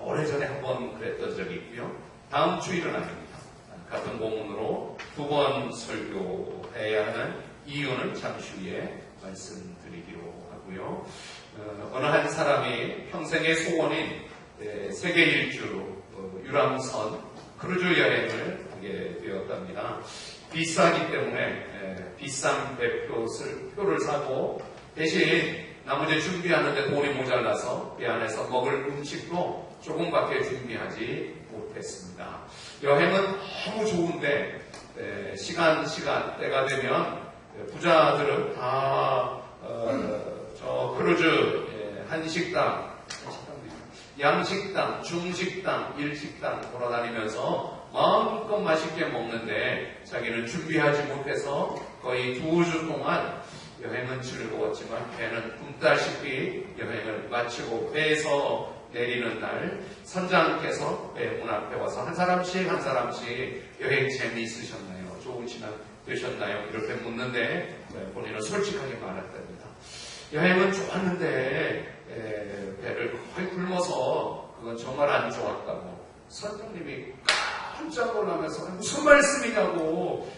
오래전에 한번 그랬던 적이 있고요. 다음 주일은 아닙니다. 같은 본문으로 2번 설교해야 하는 이유는 잠시 후에 말씀드리기로 하고요. 어느 한 사람이 평생의 소원인 세계 일주 유람선 크루즈 여행을 하게 되었답니다. 비싸기 때문에 비싼 표를 사고 대신 나머지 준비하는데 돈이 모자라서 배 안에서 먹을 음식도 조금밖에 준비하지 못했습니다. 여행은 너무 좋은데 시간 때가 되면 부자들은 다 저 크루즈 한식당, 양식당, 중식당, 일식당 돌아다니면서 마음껏 맛있게 먹는데 자기는 준비하지 못해서 거의 2주 동안 여행은 즐거웠지만 배는 꿈다시피 여행을 마치고 배에서 내리는 날 선장께서 배 문 앞에 와서 한 사람씩 여행 재미있으셨나요? 좋은 시간 되셨나요? 이렇게 묻는데 본인은 솔직하게 말했답니다. 여행은 좋았는데 배를 거의 굶어서 그건 정말 안 좋았다고. 선장님이 깜짝 놀라면서 무슨 말씀이냐고.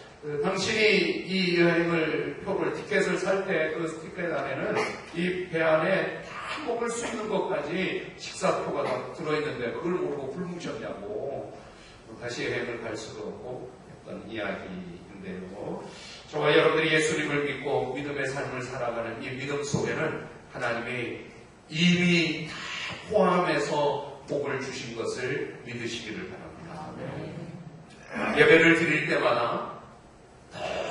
당신이 이 여행을 티켓을 살 때 그 티켓 안에는 이 배 안에 다 먹을 수 있는 것까지 식사표가 다 들어있는데 그걸 모르고 굶으셨냐고. 다시 여행을 갈 수도 없고 했던 이야기인데요. 저와 여러분들이 예수님을 믿고 믿음의 삶을 살아가는 이 믿음 속에는 하나님이 이미 다 포함해서 복을 주신 것을 믿으시기를 바랍니다. 예배를 드릴 때마다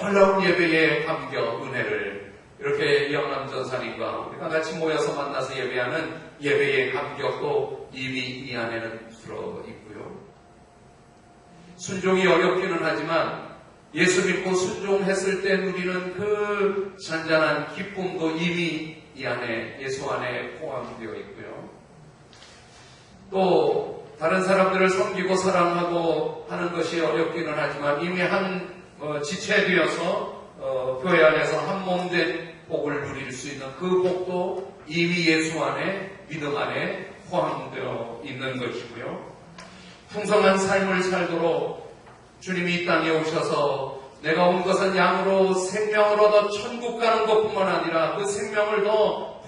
놀라운 예배의 감격, 은혜를 이렇게 영남 전사님과 우리가 같이 모여서 만나서 예배하는 예배의 감격도 이미 이 안에는 들어있고요. 순종이 어렵기는 하지만 예수 믿고 순종했을 때 누리는 그 잔잔한 기쁨도 이미 이 안에 예수 안에 포함되어 있고요. 또 다른 사람들을 섬기고 사랑하고 하는 것이 어렵기는 하지만 이미 지체되어서 교회 안에서 한 몸된 복을 누릴 수 있는 그 복도 이미 예수 안에 믿음 안에 포함되어 있는 것이고요. 풍성한 삶을 살도록 주님이 이 땅에 오셔서 내가 온 것은 양으로 생명을 얻어 천국 가는 것뿐만 아니라 그 생명을 더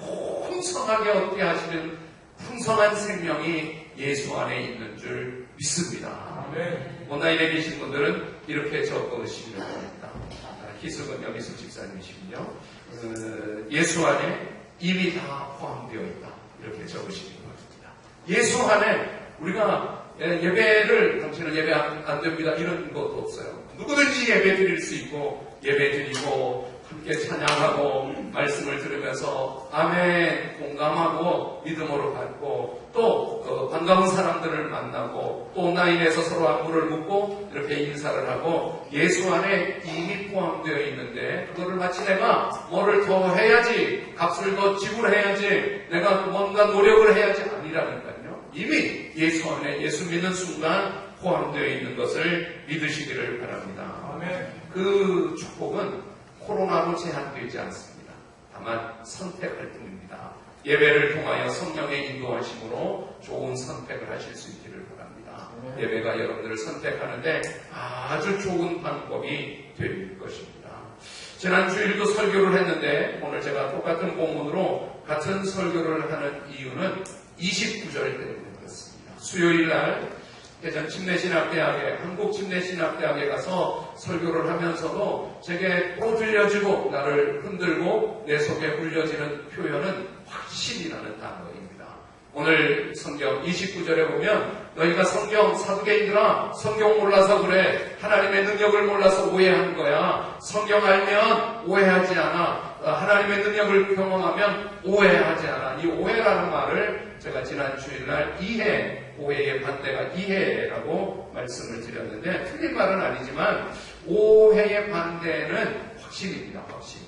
풍성하게 얻게 하시는 풍성한 생명이 예수 안에 있는 줄 믿습니다. 온라인에 계신 분들은 이렇게 적으시면 됩니다. 희숙은 여기서 집사님이시군요. 예수 안에 이미 다 포함되어 있다. 이렇게 적으시는 겁니다. 예수 안에 우리가 예배를 당신은 예배 안 됩니다. 이런 것도 없어요. 누구든지 예배 드릴 수 있고 예배 드리고 함께 찬양하고 말씀을 들으면서 아멘 공감하고 믿음으로 받고 또 반가운 사람들을 만나고 또 온라인에서 서로 안부를 묻고 이렇게 인사를 하고 예수 안에 이미 포함되어 있는데 그거를 마치 내가 뭐를 더 해야지 값을 더 지불해야지 내가 뭔가 노력을 해야지 아니라니까요. 이미 예수 안에 예수 믿는 순간 포함되어 있는 것을 믿으시기를 바랍니다. 아멘. 그 축복은 코로나로 제한되지 않습니다. 다만 선택할 뿐입니다. 예배를 통하여 성령의 인도하심으로 좋은 선택을 하실 수 있기를 바랍니다. 예배가 여러분들을 선택하는데 아주 좋은 방법이 될 것입니다. 지난 주일도 설교를 했는데 오늘 제가 똑같은 본문으로 같은 설교를 하는 이유는 29절 때문에 그렇습니다. 수요일날 대전 침례신학대학에 한국침례신학대학에 가서 설교를 하면서도 제게 또 들려지고 나를 흔들고 내 속에 울려지는 표현은 확신이라는 단어입니다. 오늘 성경 29절에 보면 너희가 성경 사두개인들아 성경 몰라서 그래 하나님의 능력을 몰라서 오해한 거야. 성경 알면 오해하지 않아. 하나님의 능력을 경험하면 오해하지 않아. 이 오해라는 말을 제가 지난 주일날 오해의 반대가 이해라고 말씀을 드렸는데 틀린 말은 아니지만 오해의 반대는 확신입니다. 확신.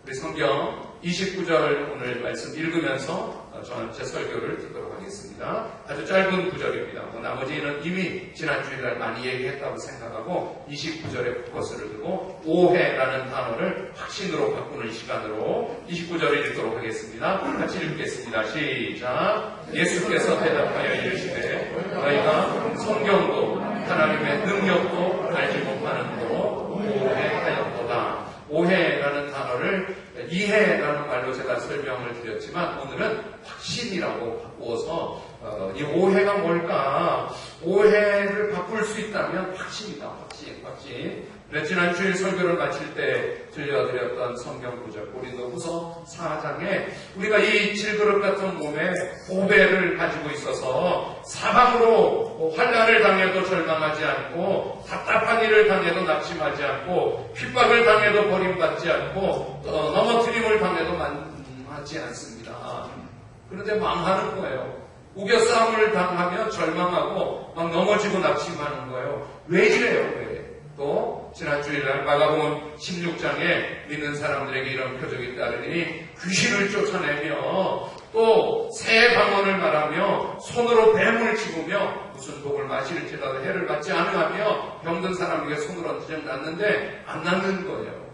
우리 성경 29절 오늘 말씀 읽으면서 저는 제 설교를 듣도록 하겠습니다. 아주 짧은 구절입니다. 나머지는 이미 지난 주일날 많이 얘기했다고 생각하고 29절에 포커스를 두고 오해라는 단어를 확신으로 바꾸는 시간으로 29절을 읽도록 하겠습니다. 같이 읽겠습니다. 시작. 예수께서 대답하여 이르시되 너희가 성경도 하나님의 능력도 알지 못하는도로 오해하였도다. 오해라는 단어를 이해라는 말로 제가 설명을 드렸지만 오늘은 확신이라고 바꾸어서 이 오해가 뭘까? 오해를 바꿀 수 있다면 확신이다. 확신. 지난 주일 설교를 마칠 때 들려드렸던 성경 구절 고린도후서 4장에 우리가 이 질그릇 같은 몸에 보배를 가지고 있어서 사방으로 환난을 당해도 절망하지 않고 답답한 일을 당해도 낙심하지 않고 핍박을 당해도 버림받지 않고 넘어뜨림을 당해도 만하지 않습니다. 그런데 망하는 거예요. 우겨싸움을 당하면 절망하고 막 넘어지고 낙심하는 거예요. 왜 이래요? 왜? 또 지난 주일날 마가복음 16장에 믿는 사람들에게 이런 표적이 따르니 귀신을 쫓아내며 또 새 방언을 말하며 손으로 뱀을 집으며 무슨 독을 마실지라도 해를 받지 않으며 병든 사람에게 손을 얹으면 낫는데 안 낫는 거예요.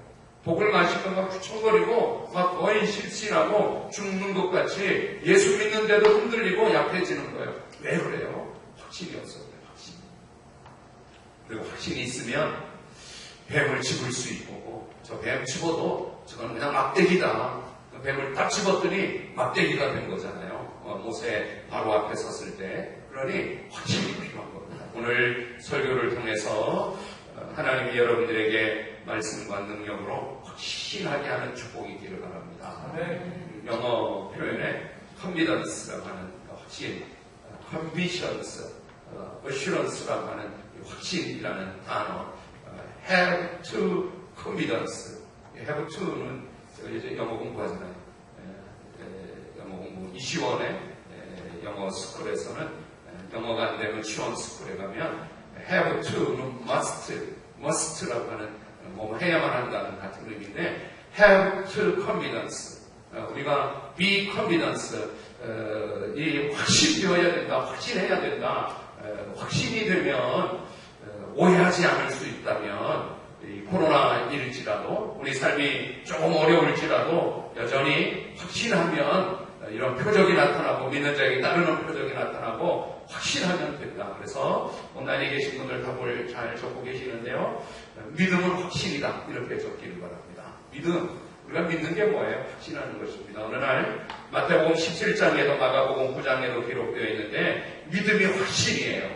독을 마시면 막 휘청거리고 막 거의 실신하고 죽는 것 같이 예수 믿는데도 흔들리고 약해지는 거예요. 왜 그래요? 확신이 없어요. 확신. 그리고 확신이 있으면 뱀을 집을 수 있고 저 뱀 집어도 저건 그냥 막대기다. 뱀을 딱 집었더니 막대기가 된 거잖아요. 모세 바로 앞에 섰을 때. 그러니 확신이 필요한 겁니다. 오늘 설교를 통해서 하나님이 여러분들에게 말씀과 능력으로 확신하게 하는 축복이 있기를 바랍니다. 영어 표현에 confidence라고 하는 확신, convictions, assurance라고 하는 확신이라는 단어, have to confidence. have to는 제가 이제 영어 공부하잖아요. 영어 공부 이시원의 영어 스쿨에서는 영어가 안 되면 시원 스쿨에 가면 have to는 must라고 하는 뭐 해야만 한다는 같은 의미인데 have to confidence. 우리가 be confidence. 이 확신되어야 된다. 확신해야 된다. 확신이 되면 오해하지 않을 수 있다면 이 코로나일지라도 우리 삶이 조금 어려울지라도 여전히 확신하면 이런 표적이 나타나고 믿는 자에게 따르는 표적이 나타나고 확신하면 된다. 그래서 온라인에 계신 분들 답을 잘 적고 계시는데요. 믿음은 확신이다. 이렇게 적기를 바랍니다. 믿음. 우리가 믿는 게 뭐예요? 확신하는 것입니다. 어느 날 마태복음 17장에도 마가복음 9장에도 기록되어 있는데 믿음이 확신이에요.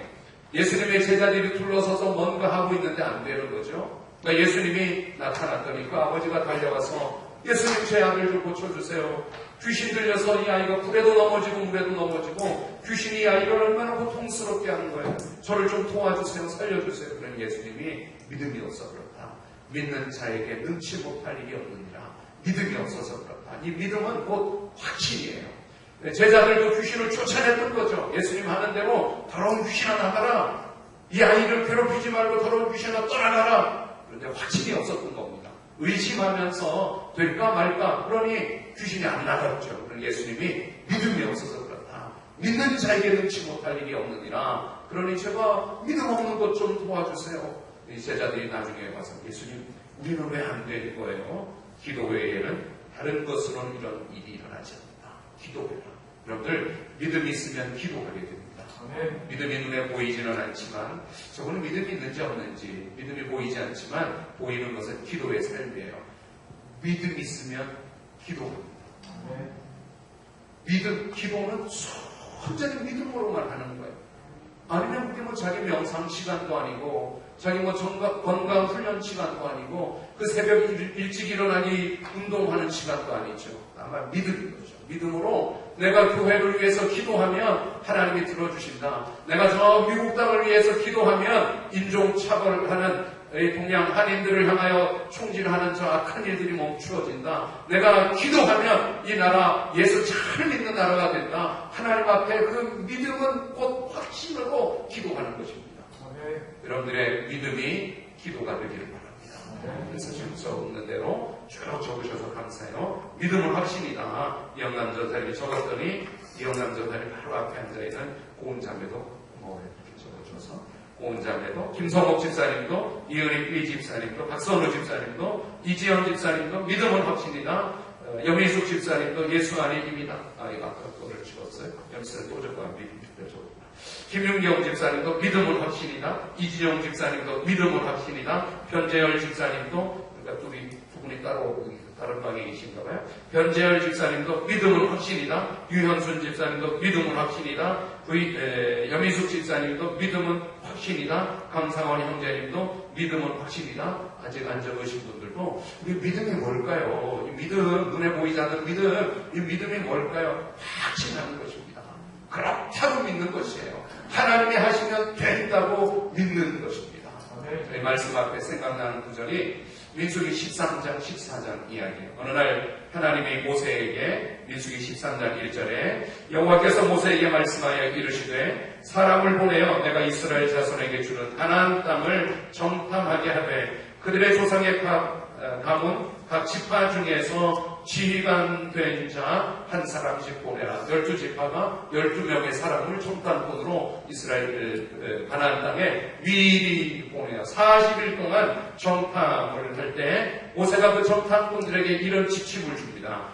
예수님의 제자들이 둘러서서 뭔가 하고 있는데 안 되는 거죠. 그러니까 예수님이 나타났더니 그 아버지가 달려가서 예수님 제 아들 좀 고쳐주세요. 귀신 들려서 이 아이가 불에도 넘어지고 물에도 넘어지고 귀신이 이 아이를 얼마나 고통스럽게 하는 거예요. 저를 좀 도와주세요. 살려주세요. 그런 예수님이 믿음이 없어 그렇다. 믿는 자에게 능치 못할 일이 없느니라. 믿음이 없어서 그렇다. 이 믿음은 곧 확신이에요. 제자들도 귀신을 쫓아냈던 거죠. 예수님 하는 대로 더러운 귀신아 나가라. 이 아이를 괴롭히지 말고 더러운 귀신아 떠나가라. 그런데 확신이 없었던 겁니다. 의심하면서 될까 말까 그러니 귀신이 안 나갔죠. 그런 예수님이 믿음이 없어서 그렇다. 믿는 자에게 능치 못할 일이 없느니라. 그러니 제가 믿음 없는 것 좀 도와주세요. 이 제자들이 나중에 와서 예수님 우리는 왜 안 되는 거예요? 기도 외에는 다른 것으로는 이런 일이 일어나지 않는다. 기도해라. 여러분들 믿음이 있으면 기도하게 됩니다. 믿음이 눈에 보이지는 않지만 저거는 믿음이 있는지 없는지 믿음이 보이지 않지만 보이는 것은 기도의 삶이에요. 믿음이 있으면 기도합니다. 기도는 완전히 믿음으로만 하는 거예요. 아니면 그게 뭐 자기 명상 시간도 아니고 자기 뭐 건강 훈련 시간도 아니고 그 새벽 일찍 일어나기 운동하는 시간도 아니죠. 아마 믿음인 거죠. 믿음으로 내가 교회를 위해서 기도하면 하나님이 들어주신다. 내가 저 미국 땅을 위해서 기도하면 인종차별하는 동양 한인들을 향하여 총질하는 저 악한 일들이 멈추어진다. 내가 기도하면 이 나라 예수 잘 믿는 나라가 된다. 하나님 앞에 그 믿음은 곧 확신으로 기도하는 것입니다. 여러분들의 믿음이 기도가 되기를 바랍니다. 그래서 지금 적는 대로 쭉 적으셔서 감사해요. 믿음은 확신이다. 이영남전사님이 적었더니 이영남전사님 바로 앞에 앉아있는 고은자매도 이렇게 적어줘서 고은자매도 김성옥 집사님도 이은희 B 집사님도 박선우 집사님도 이지영 집사님도 믿음은 확신이다. 염희숙 집사님도 예수 안에 힘이다. 이거 아까 거를 찍었어요. 염희숙 또 적고 믿음을 적었구나. 김윤경 집사님도 믿음은 확신이다. 이지영 집사님도 믿음은 확신이다. 변재열 집사님도, 그러니까 두 분이 따로 다른 방에 계신가 봐요. 변재열 집사님도 믿음은 확신이다. 유현순 집사님도 믿음은 확신이다. 염희숙 집사님도 믿음은 확신이다. 강상원 형제님도 믿음은 확신이다. 아직 안 적으신 분들도 이 믿음이 뭘까요? 이 믿음, 눈에 보이지 않는 믿음, 이 믿음이 뭘까요? 확신하는 것입니다. 그렇다고 믿는 것이에요. 하나님이 하시면 된다고 믿는 것입니다. 이 말씀 앞에 생각나는 구절이 민수기 13장 14장 이야기예요. 어느 날 하나님이 모세에게 민수기 13장 1절에 여호와께서 모세에게 말씀하여 이르시되 사람을 보내어 내가 이스라엘 자손에게 주는 가나안 땅을 정탐하게 하되 그들의 조상의 가문 각 지파 중에서 지휘관 된 자 한 사람씩 보내라. 12지파가 12명의 사람을 정탐꾼으로 이스라엘 가나안 땅에 미리 보내요. 40일 동안 정탐을 할 때 모세가 그 정탐꾼들에게 이런 지침을 줍니다.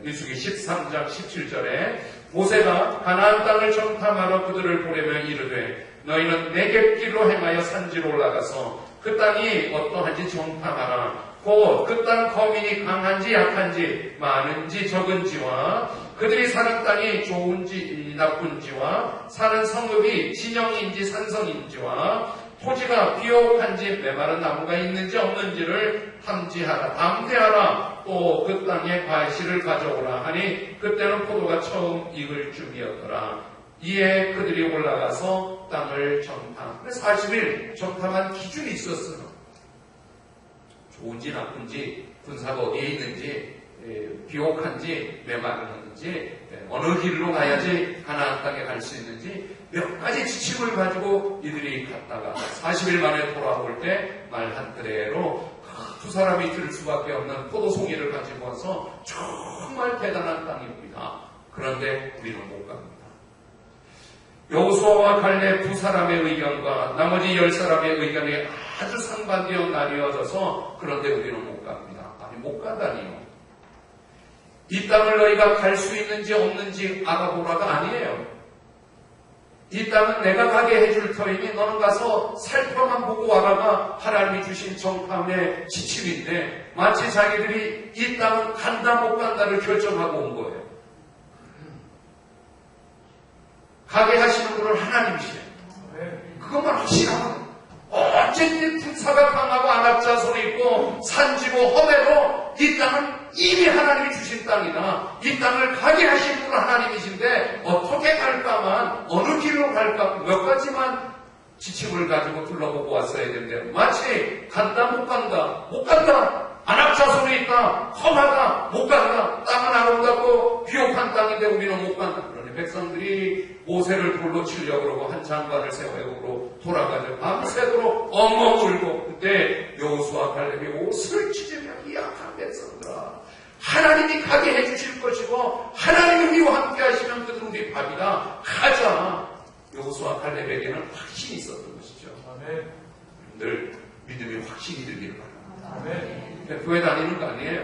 민수기 13장 17절에 모세가 가나안 땅을 정탐하러 그들을 보내며 이르되 너희는 네겝길로 행하여 산지로 올라가서 그 땅이 어떠한지 정탐하라. 곧 그 땅 거민이 강한지 약한지 많은지 적은지와 그들이 사는 땅이 좋은지 나쁜지와 사는 성읍이 진영인지 산성인지와 토지가 비옥한지 메마른 나무가 있는지 없는지를 탐지하라. 담대하라. 또 그 땅에 과실을 가져오라 하니 그때는 포도가 처음 익을 쯤이었더라. 이에 그들이 올라가서 땅을 정탐. 40일 정탐한 기준이 있었어요. 좋은지 나쁜지, 군사가 어디에 있는지, 비옥한지, 메마른지, 어느 길로 가야지 가나안 땅에 갈 수 있는지 몇 가지 지침을 가지고 이들이 갔다가 40일 만에 돌아올 때 말 한뜨레로 두 사람이 들 수밖에 없는 포도송이를 가지고 와서 정말 대단한 땅입니다. 그런데 우리는 못 갑니다. 여호수아와 갈렙 두 사람의 의견과 나머지 10사람의 의견이 아주 상반되어 나뉘어져서 그런데 우리는 못 갑니다. 아니 못 가다니요. 이 땅을 너희가 갈 수 있는지 없는지 알아보라가 아니에요. 이 땅은 내가 가게 해줄 터이니 너는 가서 살펴만 보고 와라가 하나님이 주신 정탐의 지침인데 마치 자기들이 이 땅은 간다 못 간다를 결정하고 온 거예요. 가게 하시는 분은 하나님이시에요. 그것만 확신하면 언제든지 군사가 강하고 안압자손이 있고 산지고 험해도 이 땅은 이미 하나님이 주신 땅이다. 이 땅을 가게 하신 분은 하나님이신데 어떻게 갈까만 어느 길로 갈까 몇 가지만 지침을 가지고 둘러보고 왔어야 되는데 마치 간다 못 간다 못 간다 안압자손이 있다 험하다 못 간다 땅은 아름답고 비옥한 땅인데 우리는 못 간다. 그러니 백성들이 모세를 돌로 치려고 그러고 한 장관을 세워고 돌아가서 밤새도록 엉엉 울고 그때 여호수아 갈렙이 옷을 찢으며 이 악한 백성들아 하나님이 가게 해주실 것이고 하나님이 우리와 함께 하시면 그들은 우리 밥이다. 가자. 여호수아 갈렙에게는 확신이 있었던 것이죠. 아멘. 늘 믿음이 확신이 들기를 바랍니다. 아멘. 교회 다니는 거 아니에요.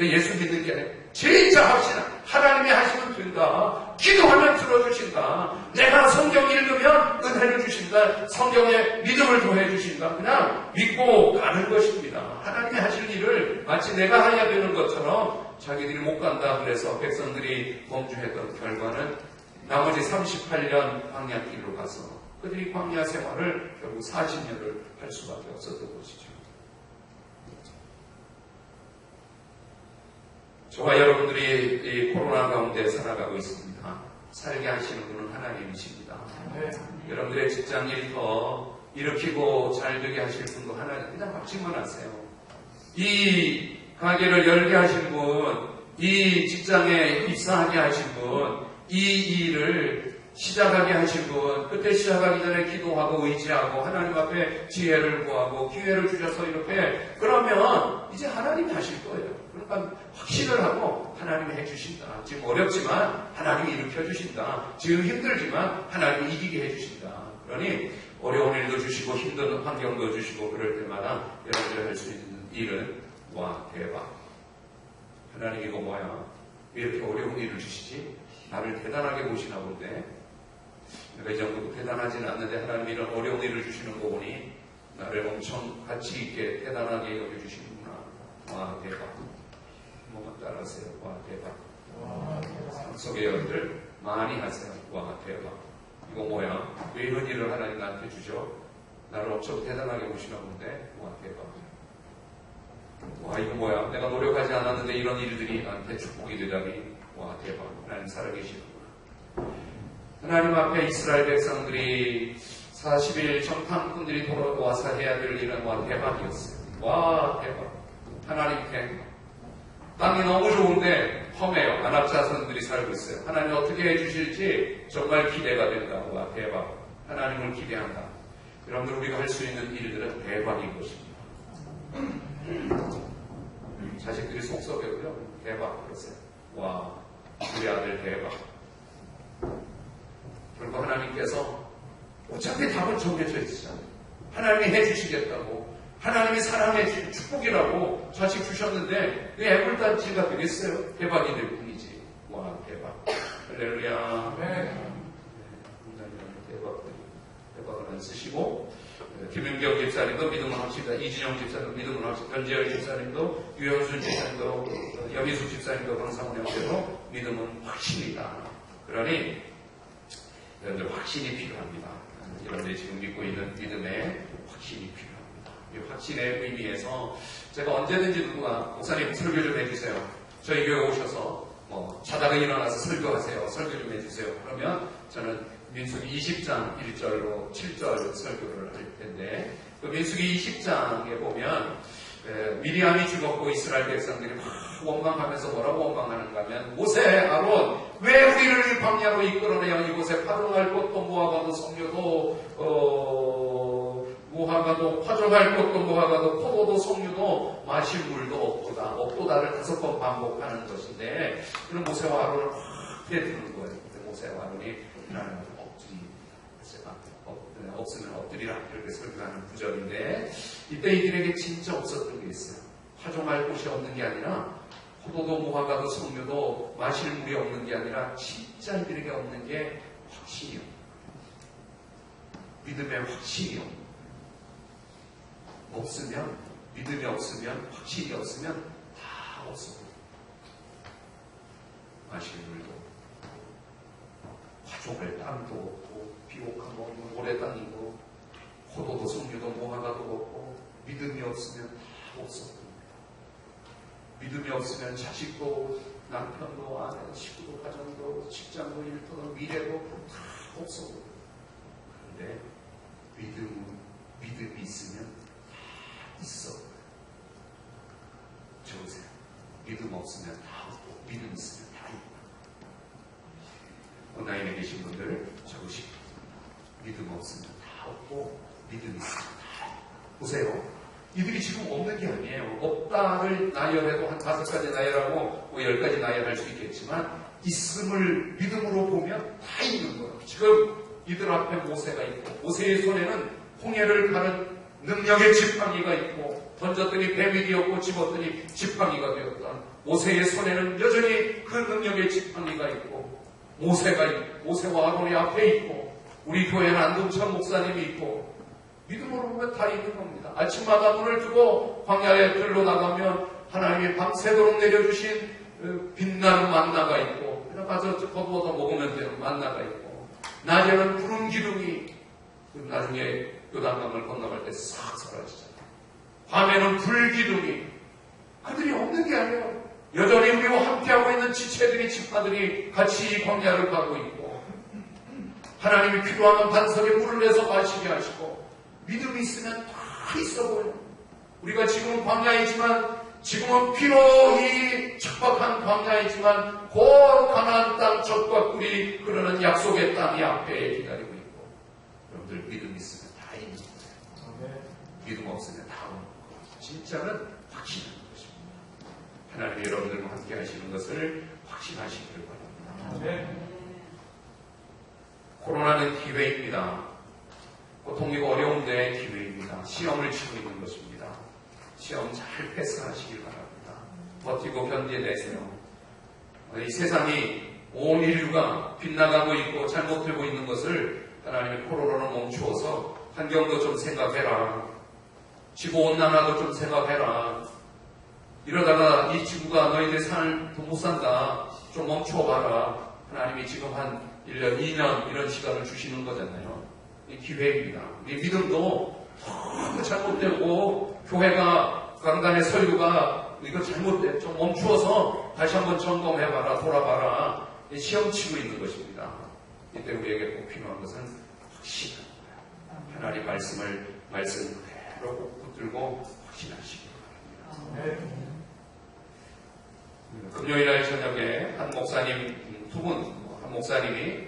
예수 믿는 게 아니에요. 진짜 확신은 하나님이 하시면 된다. 기도하면 들어주신다. 내가 성경 읽으면 은혜를 주신다. 성경에 믿음을 더해 주신다. 그냥 믿고 가는 것입니다. 하나님이 하실 일을 마치 내가 해야 되는 것처럼 자기들이 못 간다 그래서 백성들이 범주했던 결과는 나머지 38년 광야길로 가서 그들이 광야 생활을 결국 40년을 할 수밖에 없었던 것이죠. 저와 여러분들이 이 코로나 가운데 살아가고 있습니다. 살게 하시는 분은 하나님이십니다. 네. 여러분들의 직장 일터 일으키고 잘 되게 하실 분도 하나님. 그냥 박수만 하세요. 이 가게를 열게 하신 분, 이 직장에 입사하게 하신 분, 이 일을 시작하게 하신 분, 그때 시작하기 전에 기도하고 의지하고 하나님 앞에 지혜를 구하고 기회를 주셔서 이렇게 그러면 이제 하나님이 하실 거예요. 그러니까 확신을 하고 하나님이 해주신다. 지금 어렵지만 하나님이 일으켜주신다. 지금 힘들지만 하나님이 이기게 해주신다. 그러니 어려운 일도 주시고 힘든 환경도 주시고 그럴 때마다 여러분들이 할 수 있는 일은 와 대박. 하나님 이거 뭐야? 왜 이렇게 어려운 일을 주시지? 나를 대단하게 보시나 본데 내가 이 정도도 대단하지는 않는데 하나님이 이런 어려운 일을 주시는 거 보니 나를 엄청 가치 있게 대단하게 여겨주시는구나. 와 대박. 한번만 따라하세요. 와 대박. 상속의 여러분들 많이 하세요. 와 대박. 이거 뭐야? 왜 이런 일을 하나님 나한테 주죠? 나를 엄청 대단하게 보시나 본데 와 대박. 와 이거 뭐야? 내가 노력하지 않았는데 이런 일들이 나한테 축복이 되다니 와 대박. 하나님 살아계시는구나. 하나님 앞에 이스라엘 백성들이 40일 정탐꾼들이 돌아와서 해야 될 일은 와 대박이었어요. 와 대박. 하나님 된 땅이 너무 좋은데 험해요. 안압자손들이 살고 있어요. 하나님 어떻게 해주실지 정말 기대가 된다. 와 대박. 하나님을 기대한다. 여러분들 우리가 할 수 있는 일들은 대박인 것입니다. 자식들이 속썩여요. 대박 그러세요. 와 우리 아들 대박. 그리고 하나님께서 어차피 답은 정해져 있잖아요. 하나님이 해주시겠다고 하나님이 사랑해 축복이라고 자식 주셨는데 그 애물단지가 되겠어요? 대박이 될 뿐이지. 와 대박. 할렐루야. 대박을 안 쓰시고 김윤경 집사님도 믿음을 합시다. 이진영 집사님도 믿음을 합시다. 변재열 집사님도 유현순 집사님도 여기수 집사님도 강상훈 형제도 믿음은 확신이다. 그러니 여러분들 확신이 필요합니다. 여러분들이 지금 믿고 있는 믿음에 확신이 필요합니다. 이 확신의 의미에서 제가 언제든지 누구가 목사님 설교 좀 해주세요. 저희 교회 오셔서 자다가 일어나서 설교하세요. 설교 좀 해주세요. 그러면 저는 민수기 20장 1절로 7절 설교를 할 텐데 그 민수기 20장에 보면 미리암이 죽었고 이스라엘 백성들이 막 원망하면서 뭐라고 원망하는가 하면 모세, 아론 왜 우리를 이 광야로 이끌어내어 이곳에 파종할 곳도 모아가도 석류도 모아가도 파종할 곳도 모아가도 포도도 석류도 마실 물도 없도다를 5번 반복하는 것인데 그런 모세와 아론을 확 대드는 거예요. 모세와 아론이 나는 없으면 엎드리라 이렇게 설교하는 구절인데 이때 이들에게 진짜 없었던 게 있어요. 파종할 곳이 없는 게 아니라 포도도 무화과도 석류도 마실 물이 없는 게 아니라 진짜 이들에게 없는 게 확신이요. 믿음의 확신이요. 없으면 믿음이 없으면 확신이 없으면 다 없어. 마실 물도 파종할 땅도 없고 비옥한 모래 땅이고 포도도 석류도 무화과도 없고 믿음이 없으면 다 없어. 믿음이 없으면 자식도 남편도 아내 식구도 가정도 직장도 일터도 미래도 다 없어. 그런데 믿음이 있으면 다 있어. 적으세요. 믿음 없으면 다 없고 믿음 있으면 다 있고. 온라인에 계신 분들 적으시고 믿음 없으면 다 없고 믿음 있으면 다 있고. 보세요. 이들이 지금 없는 게 아니에요. 없다를 나열해도 한 5가지 나열하고 10가지 나열할 수 있겠지만 있음을 믿음으로 보면 다 있는 거예요. 지금 이들 앞에 모세가 있고 모세의 손에는 홍해를 가는 능력의 지팡이가 있고 던졌더니 뱀이 되었고 집었더니 지팡이가 되었다. 모세의 손에는 여전히 그 능력의 지팡이가 있고 모세와 아론이 앞에 있고 우리 교회는 안동천 목사님이 있고 믿음으로 보면 다 있는 겁니다. 아침마다 눈을 뜨고 광야에 들로 나가면 하나님이 밤새도록 내려주신 빛나는 만나가 있고 그냥 가서 걷어서 먹으면 되는 만나가 있고 낮에는 푸른 기둥이 나중에 요단강을 건너갈 때 싹 사라지잖아요. 밤에는 불기둥이 그들이 없는 게 아니에요. 여전히 우리와 함께하고 있는 지체들이 지파들이 같이 이 광야를 가고 있고 하나님이 필요하면 반석에 물을 내서 마시게 하시고 믿음이 있으면 다 있어 보여요. 우리가 지금은 광야이지만 지금은 피로 척박한 광야이지만 곧 가나안 땅 젖과 꿀이 흐르는 약속의 땅이 앞에 기다리고 있고, 여러분들 믿음 있으면 다 있는 거예요. 믿음 없으면 다 없는 거예요. 진짜는 확신하는 것입니다. 하나님이 여러분들과 함께 하시는 것을 확신하시기를 바랍니다. 코로나는 기회입니다. 고통이고 어려운데 기회입니다. 시험을 치고 있는 것입니다. 시험 잘 패스하시길 바랍니다. 버티고 견뎌내세요. 이 세상이 온 인류가 빗나가고 있고 잘못되고 있는 것을 하나님의 코로나로 멈추어서 환경도 좀 생각해라. 지구온난화도 좀 생각해라. 이러다가 이 지구가 너희들 살도 못 산다. 좀 멈춰봐라. 하나님이 지금 한 1년, 2년 이런 시간을 주시는 거잖아요. 이 기회입니다. 우리 믿음도 너무 잘못되고 교회가 강단의 설교가 이거 잘못돼. 좀 멈추어서 다시 한번 점검해봐라. 돌아봐라. 시험치고 있는 것입니다. 이때 우리에게 꼭 필요한 것은 확신한 거예요. 하나님 말씀 그대로 꼭 붙들고 확신하시기 바랍니다. 금요일날 저녁에 한 목사님 두 분, 한 목사님이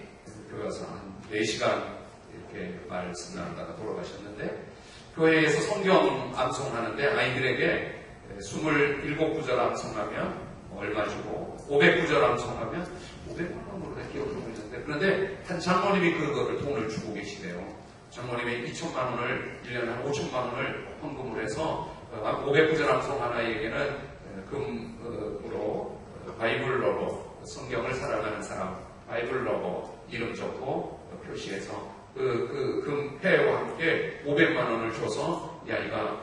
교회 와서 한 4시간 이렇게 말씀 나누다가 돌아가셨는데, 교회에서 성경 암송하는데 아이들에게 27구절 암송하면 얼마 주고 500구절 암송하면 500만 원으로 기억을 하고 있는데, 그런데 한 장모님이 그거를 돈을 주고 계시대요. 장모님이 2천만 원을 1년에 한 5천만 원을 헌금을 해서 500구절 암송 하나에게는 금으로 바이블러로 성경을 사랑하는 사람, 바이블러로 이름 적고 표시해서 그 금패와 함께 500만 원을 줘서 이 아이가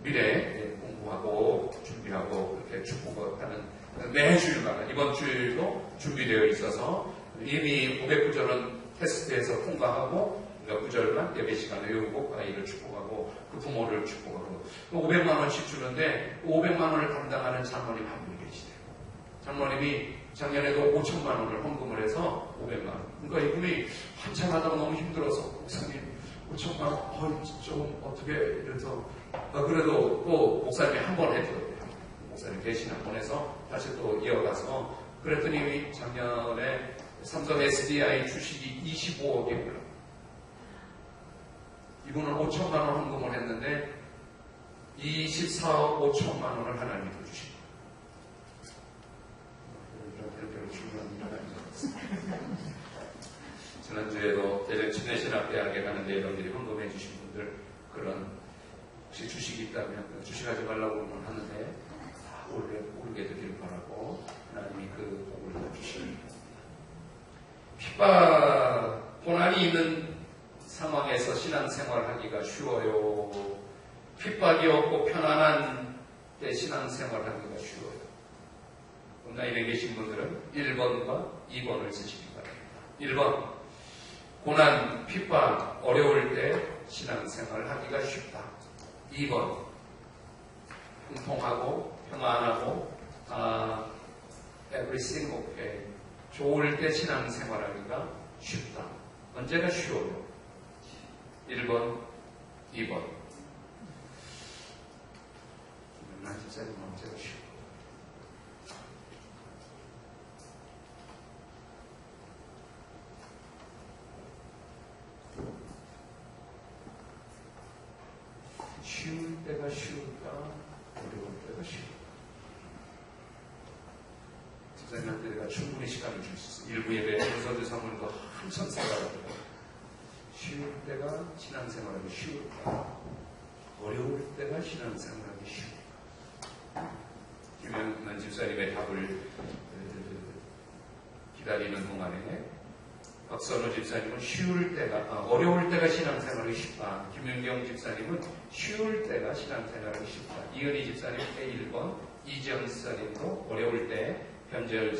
미래에 공부하고 준비하고 그렇게 축복하는, 매주일마다 이번 주일도 준비되어 있어서 이미 500구절은 테스트에서 통과하고 몇 구절만 예배 시간에 외우고 아이를 축복하고 그 부모를 축복하고 500만 원씩 주는데, 500만 원을 담당하는 장모님 한 분이 계시대요. 장모님이 작년에도 5천만 원을 헌금을 해서 500만 원. 그러니까 이분이 한참 하다가 너무 힘들어서, 목사님 5천만 원, 좀 어떻게 이래서, 그래도 또 목사님이 한 번 해줘야 돼요. 목사님 대신 한 번 해서 다시 또 이어가서, 그랬더니 작년에 삼성 SDI 주식이 25억에 올라. 이분은 5천만 원 헌금을 했는데 24억 5천만 원을 하나님이 더 주신 거예요. 중요한 일을 지난주에도 대전 진해신학대학에 가는데 여러분들이 헌금해 주신 분들, 그런 혹시 주식이 있다면 주식하지 말라고 하는데 다 오르게 되길 바라고 하나님이 그 복을 다 주시는 겁니다. 핍박, 고난이 있는 상황에서 신앙생활하기가 쉬워요. 핍박이 없고 편안한 때 신앙생활하기가 쉬워요. 온라인에 계신 분들은 1번과 2번을 쓰시기 바랍니다. 1번, 고난, 핍박, 어려울 때 신앙생활하기가 쉽다. 2번, 통통하고 평안하고 everything okay, 좋을 때 신앙생활하기가 쉽다. 언제가 쉬워요? 1번, 2번. 난 진짜 언제가 쉬워. 쉬울 때가 쉬울까? 어려울 때가 쉬울까? 집사님한테 내가 충분히 시간을 줄 수 있어. 일부 예배, 전서주 사모님도 한참 생각하고, 쉬울 때가 신앙생활하기 쉬울까? 어려울 때가 신앙생활하기 쉬울까? 김영란 집사님의 답을 기다리는 동안에 박선호 집사님은 어려울 때가 신앙생활하기 쉽다. 김윤경 집사님은 쉬울 때가 신앙생활하기 쉽다. 이은희 집사님 때1번, 이지영 집사님도 어려울 때 변절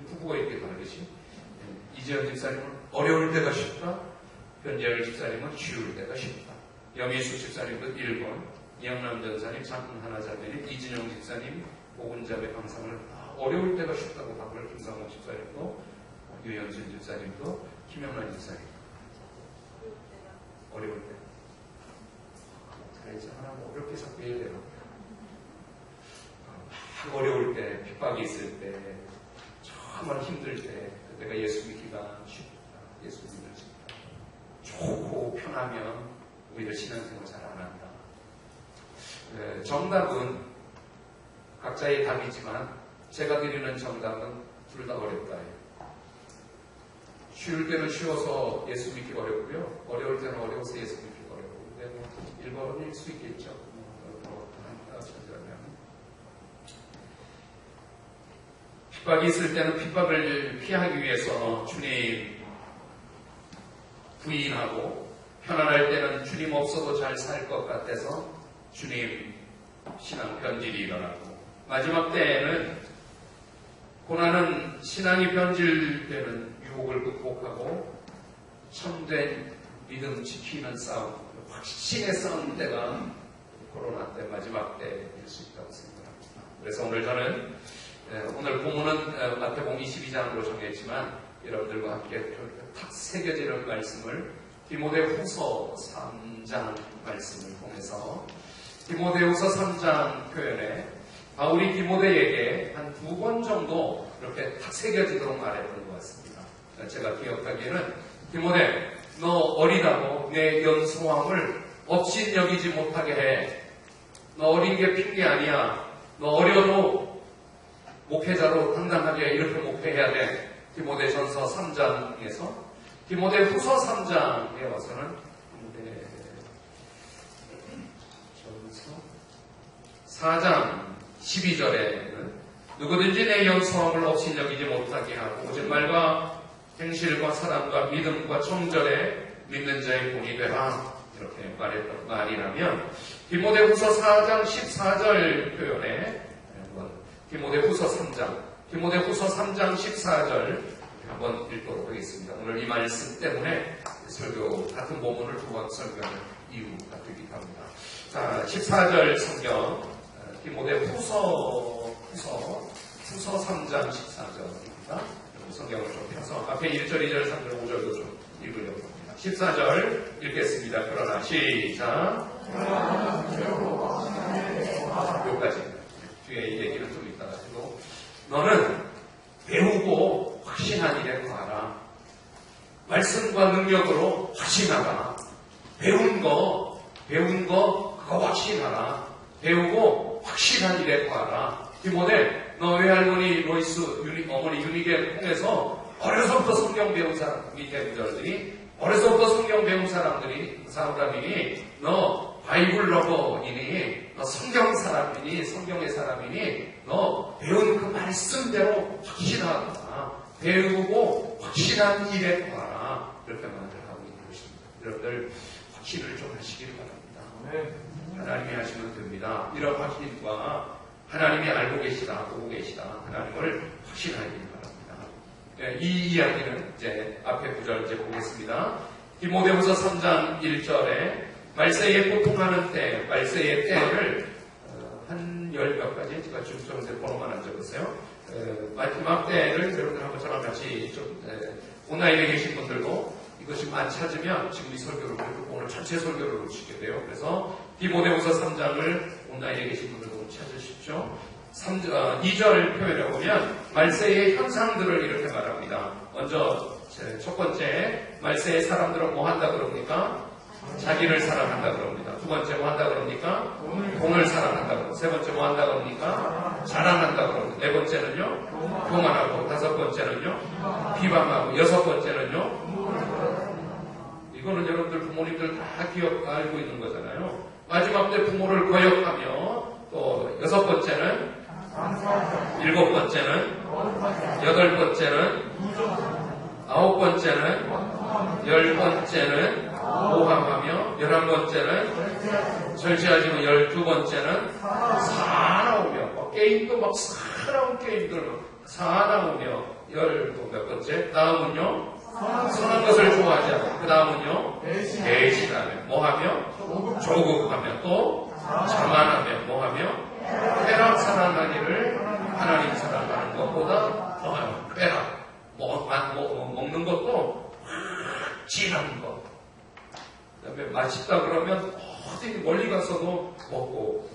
부부가 이렇게 다르듯이, 이지영 집사님은 어려울 때가 쉽다. 변절 집사님은 쉬울 때가 쉽다. 염희수 집사님도 1번, 이영남 전사님, 장군 하나 자매님, 이진영 집사님, 오은자매 강상을 어려울 때가 쉽다고 답을, 김상호 집사님도, 유현순 집사님도, 김영란 집사님. 어려울 때. 그래서 하나 어렵게 섞여야 돼요. 어려울 때, 핍박이 있을 때, 정말 힘들 때, 그때가 예수 믿기가 쉽다. 예수 믿을 수 있다. 좋고 편하면 오히려 신앙생활 잘 안 한다. 정답은 각자의 답이지만 제가 드리는 정답은 둘 다 어렵다예요. 쉬울 때는 쉬워서 예수 믿기 어렵고요. 어려울 때는 어려워서 예수 믿기 어렵고. 근데 뭐 1번일 수 있겠죠. 핍박이 있을 때는 핍박을 피하기 위해서 주님 부인하고, 편안할 때는 주님 없어도 잘 살 것 같아서 주님 신앙 변질이 일어나고, 마지막 때에는 고난은 신앙이 변질되는 유혹을 극복하고 참된 믿음 지키는 싸움, 확신의 싸움 때가 코로나 때 마지막 때일 수 있다고 생각합니다. 그래서 오늘 저는 오늘 본문은 마태복음 22장으로 정했지만 여러분들과 함께 탁 새겨지는 말씀을 디모데후서 3장 말씀을 통해서, 디모데후서 3장 표현에 바울이 디모데에게 한 2번 정도 이렇게 탁 새겨지도록 말했던 것 같습니다. 제가 기억하기에는 디모데, 너 어리다고 내 연소함을 업신 여기지 못하게 해. 너 어린 게 핑계 아니야. 너 어려도 목회자로 당당하게 이렇게 목회해야 돼. 디모데전서 3장에서 디모데후서 3장에 와서는 디모데전서 4장 12절에는 누구든지 내 연소함을 없이 여기지 못하게 하고 오직 말과 행실과 사랑과 믿음과 정절에 믿는 자의 본이 되라, 이렇게 말했던 말이라면, 디모데후서 4장 14절 표현에 디모데후서 3장 14절 한번 읽도록 하겠습니다. 오늘 이 말씀 때문에 설교, 같은 본문을 2번 설교하는 이유가 되기도 합니다. 자, 14절 성경, 디모데후서 3장 14절입니다. 성경을 좀 펴서 앞에 1절, 2절, 3절, 5절도 좀 읽으려고 합니다. 14절 읽겠습니다. 그러나 시작. 여기까지. 뒤에 이 얘기는 좀 이따 가지고, 너는 배우고 확신한 일에 거하라. 말씀과 능력으로 확신하라. 배운 거 그거 확신하라. 배우고 확신한 일에 거하라. 디모데, 너 외할머니 로이스 어머니 유니게 통해서 어려서부터 성경 배운 사람, 밑에 구절들이 어려서부터 성경 배운 사람이니 너 바이블 러버이니, 너 성경 사람이니, 성경의 사람이니, 너 배운 그 말씀대로 확신하라. 배우고 확신한 일에 거하라. 이렇게 말을 하고 있는 것입니다. 여러분들 확신을 좀 하시길 바랍니다. 하나님이 하시면 됩니다. 이런 확신과 하나님이 알고 계시다, 보고 계시다, 하나님을 확신하길 바랍니다. 이 이야기는 이제 앞에 구절 이제 보겠습니다. 디모데후서 3장 1절에 말세에 고통하는 때, 말세의 때를 한 10몇 가지 제가 좀 번호만 안 적었어요. 마지막 때를 여러분들 한번 저랑 같이 좀 온라인에 계신 분들도 이것이 안 찾으면 지금 이 설교를 오늘 전체 설교를 놓치게 돼요. 그래서 디모데후서 3장을 온라인에 계신 분들도 찾으십시오. 2절 표현에 보면 말세의 현상들을 이렇게 말합니다. 먼저 첫 번째, 말세의 사람들은 뭐 한다 그럽니까? 자기를 사랑한다 그럽니다. 두 번째 뭐 한다 그럽니까? 돈을 사랑한다 그럽니다. 세 번째 뭐 한다 그럽니까? 자랑한다 그럽니다. 네 번째는요? 교만하고. 다섯 번째는요? 비방하고. 여섯 번째는요? 이거는 여러분들 부모님들 다 알고 있는 거잖아요. 마지막 때 부모를 거역하며, 또 여섯 번째는, 일곱 번째는, 여덟 번째는, 아홉 번째는, 열 번째는 모함하며, 11번째는 절제하지만 12번째는 사나우며, 게임도 막 사나운 게임들 사나우며, 몇 번째? 다음은요, 선한 것을 좋아하지 않고, 그 다음은요, 배신하며, 뭐하며? 조급하며, 또 자만하며, 뭐하며? 쾌락 사랑하기를 하나님 사랑하는 것보다 더하며, 쾌락. 먹는 것도 진한 것. 그 다음에 맛있다 그러면 어디 멀리 가서도 먹고,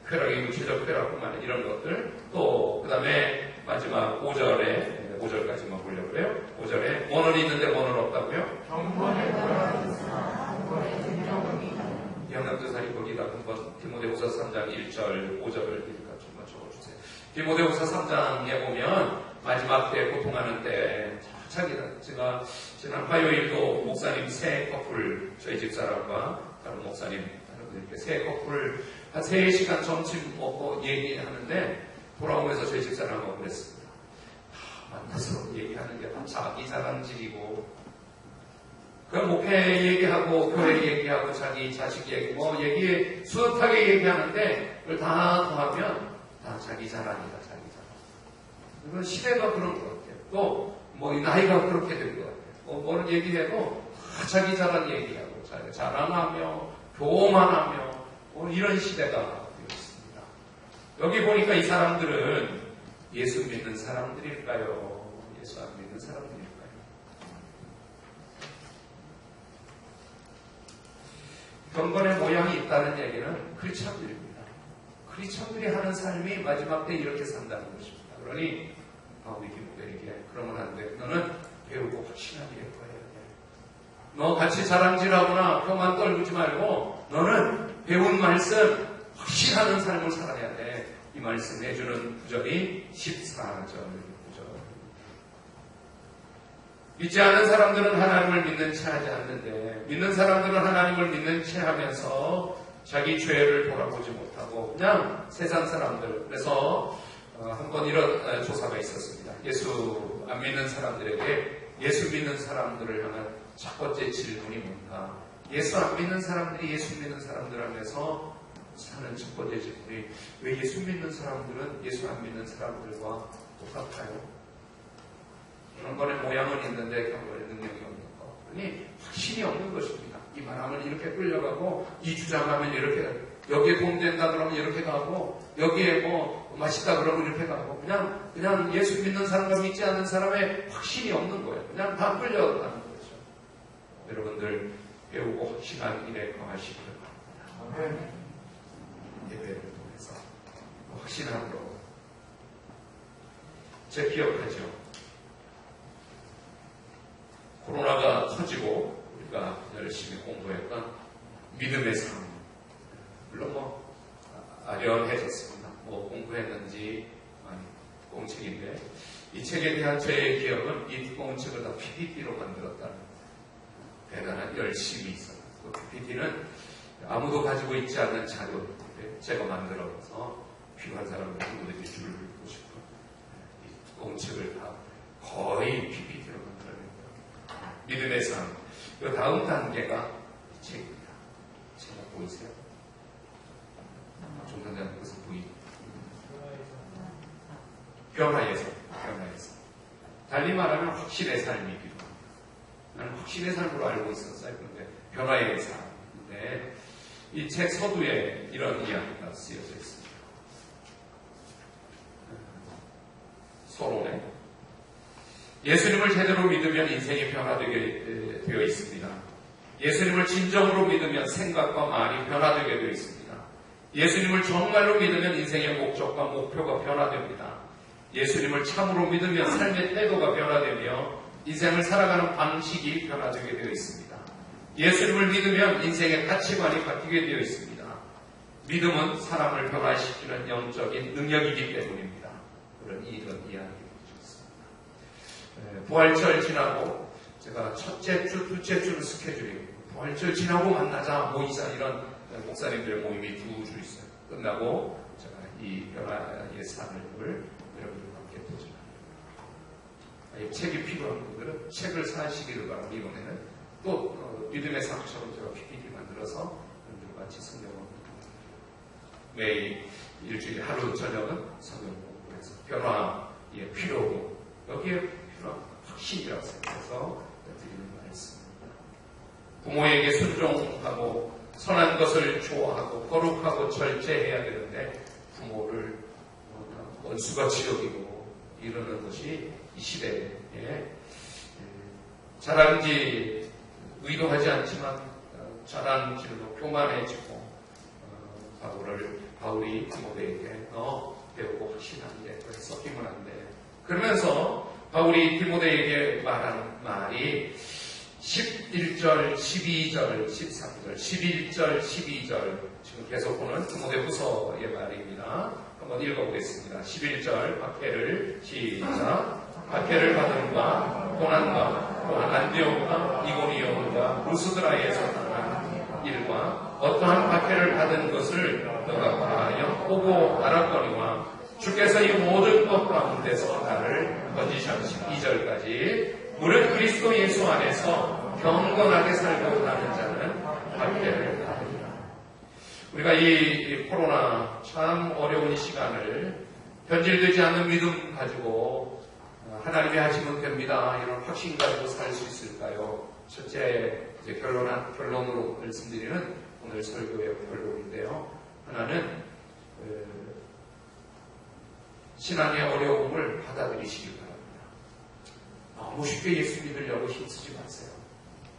쾌락이 구체적 쾌락뿐만 아니라 이런 것들. 또 그 다음에 마지막 5절까지만 보려고요. 5절에 원언이 있는데 원언 없다고요? 정권의 권한이 있으나 정권의 능력은 영남대사님 거기다 한번 디모데후서 3장 1절 5절을 좀만 적어주세요. 디모데후서 3장에 보면 마지막 때 고통하는 때 제가 지난 화요일도 목사님 새 커플 저희 집사람과 다른 목사님 이렇게 새 커플 한 3시간 점심 먹고 얘기하는데 돌아오면서 저희 집사람하고 그랬습니다. 만나서 얘기하는 게 다 자기 자랑질이고 그럼 목회 얘기하고 교회 얘기하고 자기 자식 얘기 얘기 수업하게 얘기하는데 그걸 다 더하면 다 자기 자랑이다. 자기 자랑. 이건 시대가 그런 것 같아요. 또 이 나이가 그렇게 된 것 같아요. 뭐는 얘기해도 다 자기 자랑 얘기하고 자기 자랑하며 교만하며 이런 시대가 되어 있습니다. 여기 보니까 이 사람들은 예수 믿는 사람들일까요? 예수 안 믿는 사람들일까요? 경건의 모양이 있다는 얘기는 크리스천들입니다. 크리스천들이 하는 삶이 마지막 때 이렇게 산다는 것입니다. 그러니 우리 김목대에게 그러면 안 돼. 너는 배우고 확신하게 예뻐해야 돼. 너 같이 자랑질하거나 혀만 떨구지 말고 너는 배운 말씀 확신하는 삶을 살아야 돼. 이 말씀 해주는 구절이 14절 구절. 믿지 않는 사람들은 하나님을 믿는 채 하지 않는데 믿는 사람들은 하나님을 믿는 채 하면서 자기 죄를 돌아보지 못하고 그냥 세상 사람들. 그래서 한번 이런 조사가 있었습니다. 예수 안 믿는 사람들에게 예수 믿는 사람들을 향한 첫 번째 질문이 뭔가. 예수 안 믿는 사람들이 예수 믿는 사람들 안에서 사는 첫 번째 질문이 왜 예수 믿는 사람들은 예수 안 믿는 사람들과 똑같아요? 경건의 모양은 있는데 경건의 능력이 없는 것. 그러니 확신이 없는 것입니다. 이 말하면 이렇게 끌려가고 이 주장하면 이렇게 여기에 도움된다 그러면 이렇게 가고 여기에 맛있다 그러면 이렇게 가고 그냥 예수 믿는 사람과 믿지 않는 사람의 확신이 없는 거예요. 그냥 다 끌려가는 거죠. 여러분들 배우고 확신한 일에 거하시길 바랍니다. 예배를 통해서 확신함으로 제 기억하죠. 코로나가 터지고 우리가 열심히 공부했던 믿음의 삶. 물론 아련해졌습니다. 공부했는지 공책인데 이 책에 대한 저의 기억은 이 두꺼운 책을 다 PPT로 만들었다는 대단한 열심이 있어요. 그 PPT는 아무도 가지고 있지 않는 자료를 제가 만들어서 필요한 사람들 누구든지 줄을 읽고 싶은 이 두꺼운 책을 다 거의 PPT로 만들어냈다. 믿음의 삶. 그 다음 단계가 이 책입니다. 제가 보이세요? 종단자는 것은 변화에서. 달리 말하면 확신의 삶이 필요합니다. 나는 확신의 삶으로 알고 있었어요. 그런데 변화의 삶인데 이 책 서두에 이런 이야기가 쓰여져 있습니다. 서론에 예수님을 제대로 믿으면 인생이 변화되게 되어 있습니다. 예수님을 진정으로 믿으면 생각과 말이 변화되게 되어 있습니다. 예수님을 정말로 믿으면 인생의 목적과 목표가 변화됩니다. 예수님을 참으로 믿으면 삶의 태도가 변화되며 인생을 살아가는 방식이 변화되게 되어 있습니다. 예수님을 믿으면 인생의 가치관이 바뀌게 되어 있습니다. 믿음은 사람을 변화시키는 영적인 능력이기 때문입니다. 이런 이야기를 드렸습니다. 부활절 지나고 제가 첫째 주, 둘째 주는 스케줄이고 부활절 지나고 만나자 모이자 이런 목사님들의 모임이 2주 있어요. 끝나고 제가 이 변화의 삶을 여러분들과 함께 도전합니다. 책이 필요한 분들은 책을 사시기를 바랍니다. 이번에는 또 믿음의 삶처럼 제가 PPT 만들어서 여러분들과 같이 성경을 매일 일주일에 하루 저녁은 성경 공부를 해서 변화의 필요고 여기에 필요한 확신이라고 생각해서 드리는 말씀입니다. 부모에게 순종하고 선한 것을 좋아하고 거룩하고 절제해야 되는데 부모를 원수같이 여기고 이러는 것이 이 시대에 자랑지 의도하지 않지만 자랑질로 교만해지고 바보를 바울이 디모데에게 너 배우고 확신하는데 섞이면 안 돼. 그러면서 바울이 디모데에게 말한 말이 11절, 12절, 13절, 11절, 12절 지금 계속 보는 디모데후서의 말입니다. 한번 읽어보겠습니다. 11절 박해를 시작. 박해를 받음과 고난과 또한 안디옥과 이고니온과 루스드라에서 당한 일과 어떠한 박해를 받은 것을 너가 과연 보고 알았거니와 주께서 이 모든 것 가운데서 나를 건지셨으니 2절까지 무릇 그리스도 예수 안에서 경건하게 살고 하는 자는 박해를 받으리라. 우리가 이 코로나 참 어려운 시간을 변질되지 않는 믿음 가지고 하나님이 하시면 됩니다. 이런 확신 가지고 살 수 있을까요? 첫째 결론으로 말씀드리는 오늘 설교의 결론인데요. 하나는 신앙의 어려움을 받아들이시기 바랍니다. 너무 쉽게 예수 믿으려고 힘쓰지 마세요.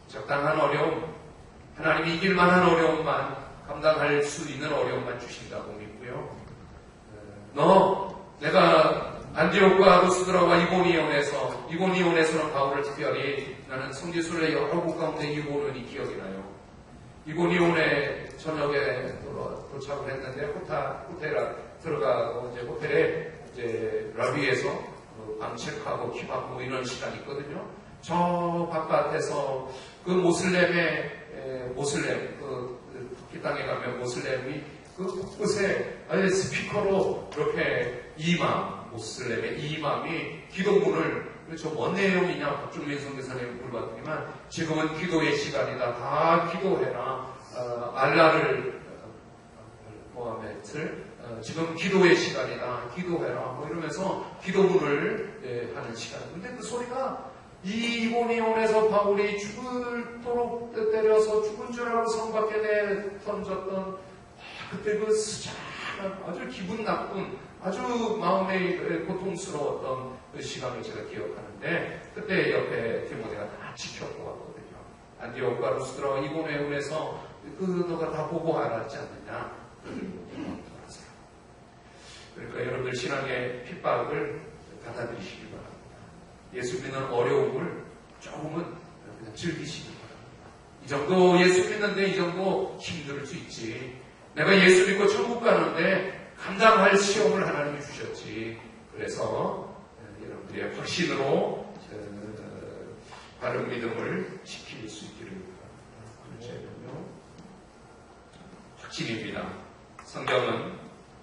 적당한 어려움, 하나님이 이길 만한 어려움만, 감당할 수 있는 어려움만 주신다고 믿고요. 내가 안디옥과 루스드라와 이고니온에서는 바울을 특별히 나는 성지순례 여러 곳 가운데 이고니온이 기억이 나요. 이고니온에 저녁에 도착을 했는데 호텔에 들어가고 이제 호텔에 이제 러비에서 방 체크하고 킵하고 이런 시간이 있거든요. 저 바깥에서 그 모슬렘 터키 땅에 가면 모슬렘이 그 곳에 스피커로 이렇게 모슬렘의 이맘이 기도문을 저 뭔 내용이냐 박준민 선교사님 물어봤더니만 지금은 기도의 시간이다. 다 기도해라. 알라를 모하메트를 지금 기도의 시간이다. 기도해라. 이러면서 기도문을 하는 시간. 근데 그 소리가 이고니온에서 바울이 죽을도록 때려서 죽은 줄 알고 성 밖에 던졌던 그때 그 스잔한 아주 기분 나쁜 아주 마음에 고통스러웠던 그 시간을 제가 기억하는데 그때 옆에 디모데가 다 지켜보고 왔거든요. 안디옥과 루스드라와 이고니온에서 너가 다 보고 알았지 않느냐. 그러니까 여러분들 신앙의 핍박을 받아들이시기 바랍니다. 예수 믿는 어려움을 조금은 그냥 즐기시기 바랍니다. 이 정도 예수 믿는데 이 정도 힘들 수 있지. 내가 예수 믿고 천국 가는데 감당할 시험을 하나님이 주셨지. 그래서 여러분들의 확신으로 바른 믿음을 지킬 수 있기를 바랍니다. 둘째는요, 확신입니다. 성경은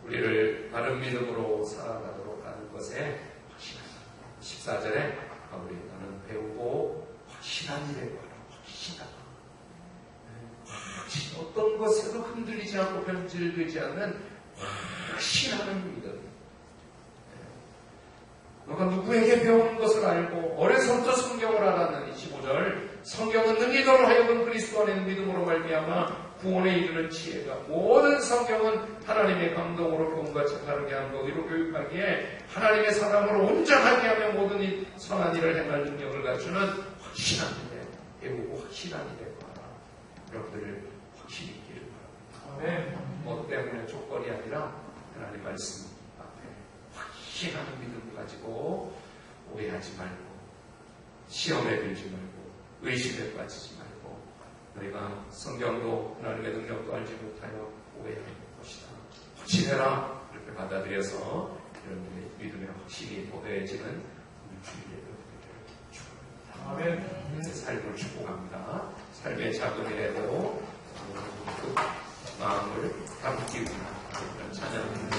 우리를 바른 믿음으로 살아가도록 하는 것에 확신합니다. 14절에 바울이 너는 배우고 확신한 일에 관한 확신하다. 어떤 것에도 흔들리지 않고 변질되지 않는 확신하는 믿음. 너가 누구에게 배우는 것을 알고 어려서부터 성경을 알았느니 15절 성경은 능히 너를 하여금 그리스도 안에 믿음으로 말미암아 구원에 이르는 지혜가 모든 성경은 하나님의 감동으로 교훈과 바르게 함과 의로 교육하기에 하나님의 사람으로 온전하게 하며 모든 선한 일을 행할 능력을 갖추는 확신한 일에 배우고 확신한 일에 관한 여러분들 확신이 있기를 바랍니다. 뭐 때문에 조건이 아니라 하나님 말씀 앞에 확신하는 믿음을 가지고 오해하지 말고 시험에 들지 말고 의심에 빠지지 말고 너희가 성경도 하나님의 능력도 알지 못하여 오해할 것이다. 확신해라. 이렇게 받아들여서 여러분의 믿음의 확신이 보배해지는 주일에 여러분들을 축복합니다. 아멘. 삶을 축복합니다. 삶의 작은 일에도 그 마음을 담기 위한 찬양입니다.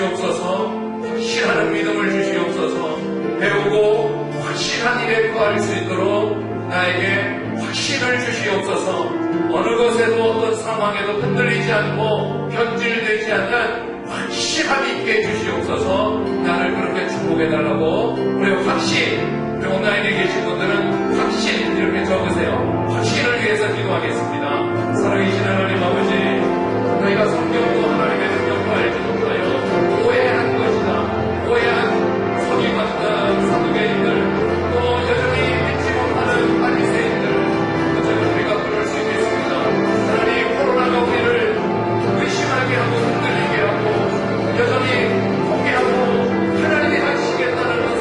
주시옵소서. 확실한 믿음을 주시옵소서. 배우고 확실한 일에 구할 수 있도록 나에게 확신을 주시옵소서. 어느 것에도 어떤 상황에도 흔들리지 않고 변질되지 않는 확실함 있게 해주시옵소서. 나를 그렇게 축복해달라고. 우리 확신, 우리 온라인에 계신 분들은 확신 이렇게 적으세요. 확신을 위해서 기도하겠습니다. 사랑이신 하나님 아버지, 너희가 성경도 하나님의 능력도 알지 못하여 오해한 것이다. 오해한 서기 같은 사두개인들, 또 여전히 믿지 못하는 바리새인들, 어쩌면 우리가 그럴 수 있겠습니다. 하나님, 코로나가 우리를 의심하게 하고 흔들리게 하고 여전히 포기하고 하나님이 하시겠다는 것을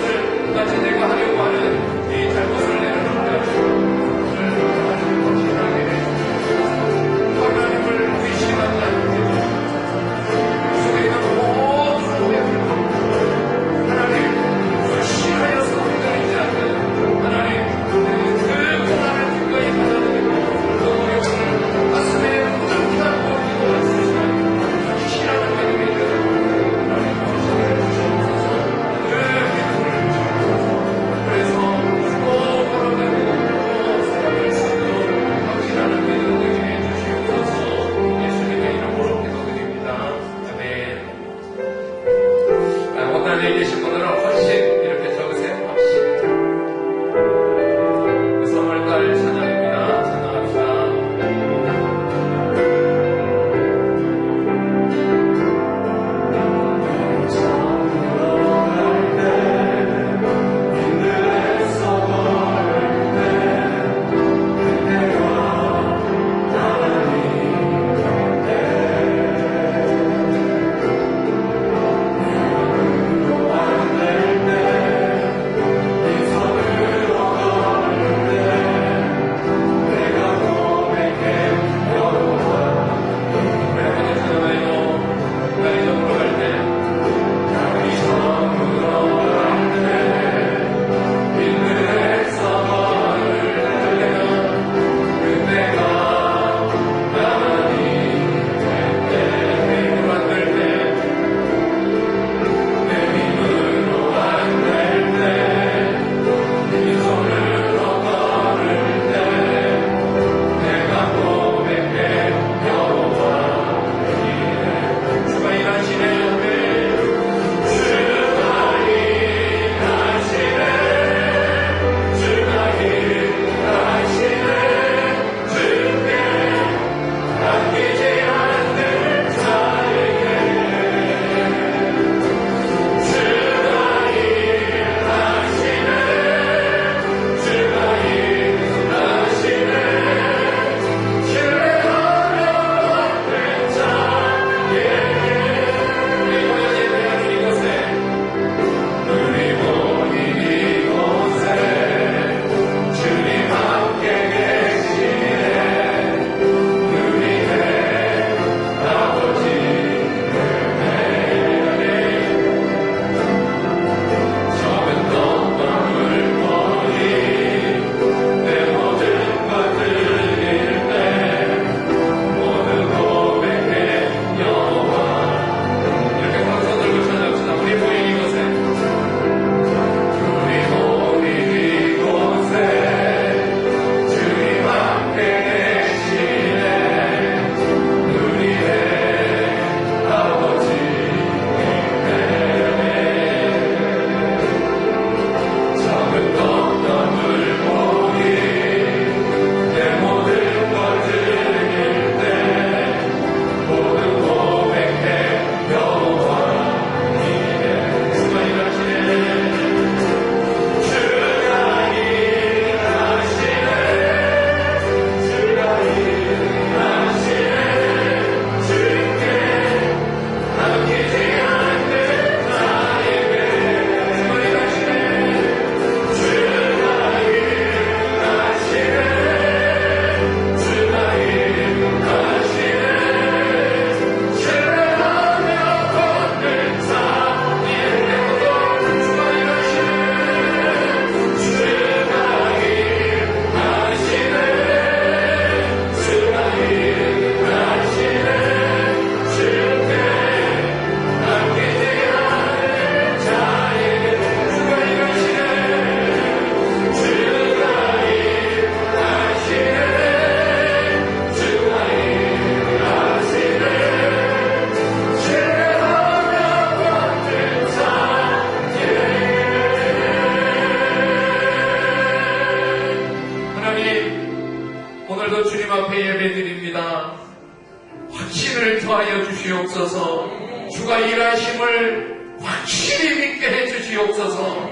일하심을 확실히 믿게 해주시옵소서.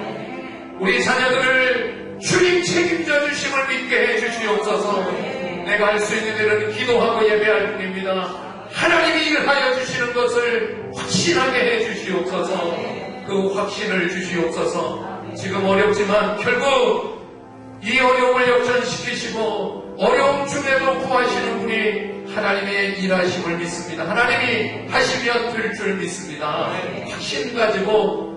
우리 자녀들을 주님 책임져 주심을 믿게 해주시옵소서. 내가 할 수 있는 일은 기도하고 예배할 뿐입니다. 하나님이 일하여 주시는 것을 확신하게 해주시옵소서. 그 확신을 주시옵소서. 지금 어렵지만 결국 이 어려움을 역전시키시고 어려움 중에도 구하시는 분이 하나님의 일하심을 믿습니다. 하나님이 하시면 될 줄 믿습니다. 확신 가지고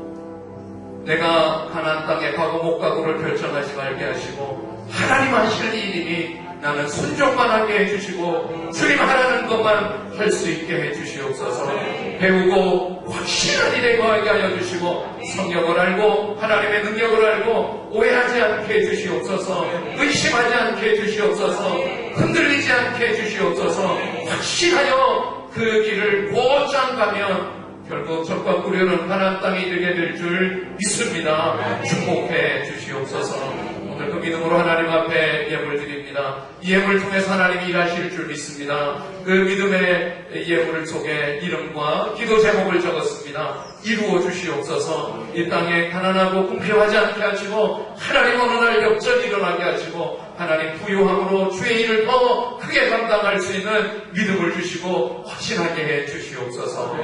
내가 가나안 땅에 가고 못 가고를 결정하지 말게 하시고 하나님 하실 일이니 나는 순종만 하게 해주시고 주님 하라는 것만 할 수 있게 해주시옵소서. 배우고 확실한 일에 거하게 하여 주시고 성령을 알고 하나님의 능력을 알고 오해하지 않게 해주시옵소서. 의심하지 않게 해주시옵소서. 흔들리지 않게 해주시옵소서. 확실하여 그 길을 곧장 가면 결국 적과 꿀려는 가나안 땅이 되게 될 줄 믿습니다. 축복해 주시옵소서. 오늘 그 믿음으로 하나님 앞에 예물 드립니다. 이 예물 통해서 하나님이 일하실 줄 믿습니다. 그 믿음의 예물 속에 이름과 기도 제목을 적었습니다. 이루어 주시옵소서. 이 땅에 가난하고 궁핍하지 않게 하시고 하나님 어느 날 역전이 일어나게 하시고 하나님 부유함으로 주의 일을 더 크게 감당할 수 있는 믿음을 주시고 확신하게 해 주시옵소서.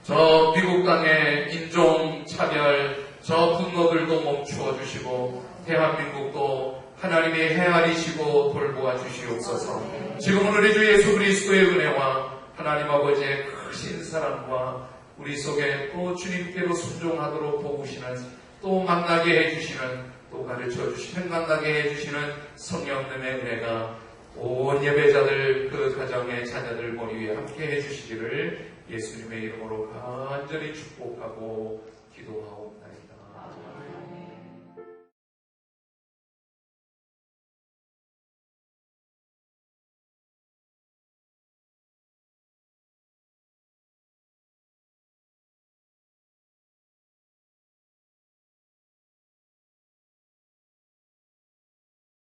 저 미국 땅의 인종차별, 저 분노들도 멈추어 주시고 대한민국도 하나님이 헤아리시고 돌보아 주시옵소서. 지금은 우리 주 예수 그리스도의 은혜와 하나님 아버지의 크신 사랑과 우리 속에 또 주님께로 순종하도록 도우시는, 또 만나게 해주시는, 또 가르쳐 주시는, 만나게 해주시는 성령님의 은혜가 온 예배자들 그 가정의 자녀들 머리 위에 함께 해주시기를 예수님의 이름으로 간절히 축복하고 기도하옵나이다.